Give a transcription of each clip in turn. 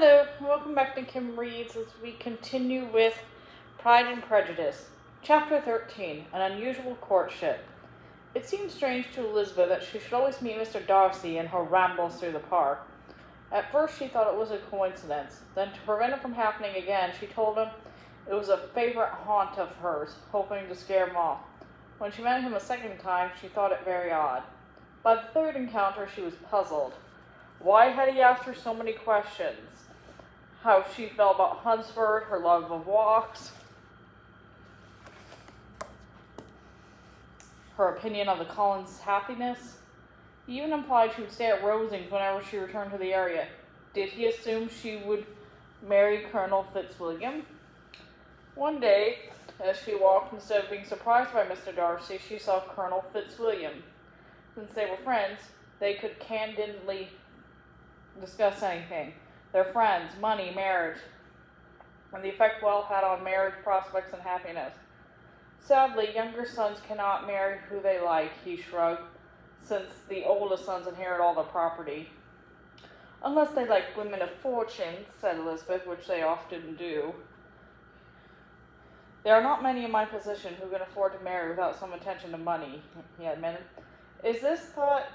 Hello, welcome back to Kim Reads as we continue with Pride and Prejudice. Chapter 13, An Unusual Courtship. It seemed strange to Elizabeth that she should always meet Mr. Darcy in her rambles through the park. At first she thought it was a coincidence. Then, to prevent it from happening again, she told him it was a favorite haunt of hers, hoping to scare him off. When she met him a second time, she thought it very odd. By the third encounter, she was puzzled. Why had he asked her so many questions? How she felt about Hunsford, her love of walks, her opinion of the Collins' happiness. He even implied she would stay at Rosings whenever she returned to the area. Did he assume she would marry Colonel Fitzwilliam? One day, as she walked, instead of being surprised by Mr. Darcy, she saw Colonel Fitzwilliam. Since they were friends, they could candidly discuss anything. Their friends, money, marriage, and the effect wealth had on marriage prospects and happiness. Sadly, younger sons cannot marry who they like, he shrugged, since the oldest sons inherit all the property. Unless they like women of fortune, said Elizabeth, which they often do. There are not many in my position who can afford to marry without some attention to money, he admitted. Is this thought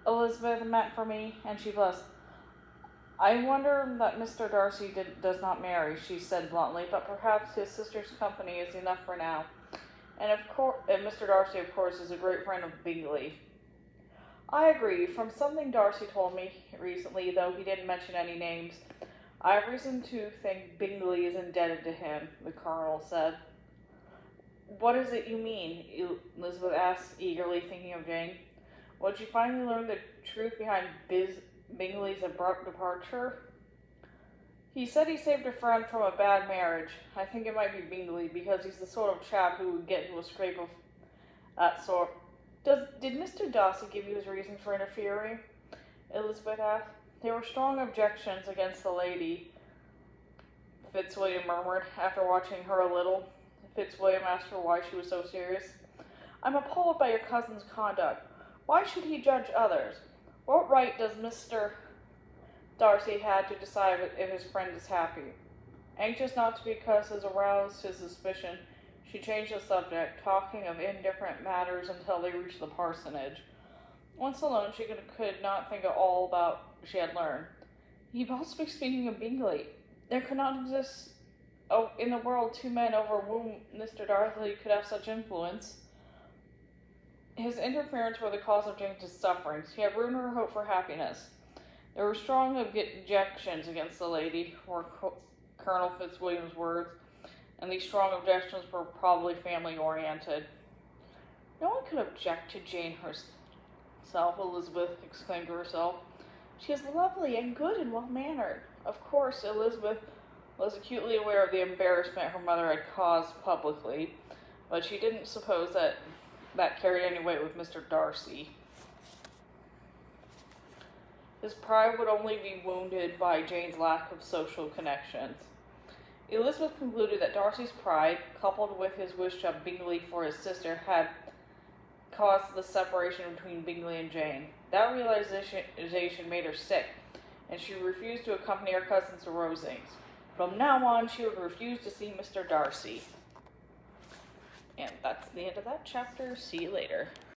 Elizabeth meant for me? And she blushed. I wonder that Mr. Darcy does not marry, she said bluntly, but perhaps his sister's company is enough for now. And Mr. Darcy, of course, is a great friend of Bingley. I agree. From something Darcy told me recently, though he didn't mention any names, I have reason to think Bingley is indebted to him, the Colonel said. What is it you mean? Elizabeth asked, eagerly thinking of Jane. Would you finally learn the truth behind Bingley's abrupt departure? He said he saved a friend from a bad marriage. I think it might be Bingley, because he's the sort of chap who would get into a scrape of that sort. Did Mr. Darcy give you his reasons for interfering? Elizabeth asked. There were strong objections against the lady, Fitzwilliam murmured, after watching her a little. Fitzwilliam asked her why she was so serious. I'm appalled by your cousin's conduct. Why should he judge others? What right does Mr. Darcy have to decide if his friend is happy? Anxious not to because has aroused his suspicion, she changed the subject, talking of indifferent matters until they reached the parsonage. Once alone, she could not think at all about what she had learned. He must be speaking of Bingley. There could not exist in the world two men over whom Mr. Darcy could have such influence. His interference were the cause of Jane's sufferings. He had ruined her hope for happiness. There were strong objections against the lady, were Colonel Fitzwilliam's words, and these strong objections were probably family-oriented. No one could object to Jane herself, Elizabeth exclaimed to herself. She is lovely and good and well-mannered. Of course, Elizabeth was acutely aware of the embarrassment her mother had caused publicly, but she didn't suppose that carried any weight with Mr. Darcy. His pride would only be wounded by Jane's lack of social connections. Elizabeth concluded that Darcy's pride, coupled with his wish to have Bingley for his sister, had caused the separation between Bingley and Jane. That realization made her sick, and she refused to accompany her cousins to Rosings. From now on, she would refuse to see Mr. Darcy. And that's the end of that chapter. See you later.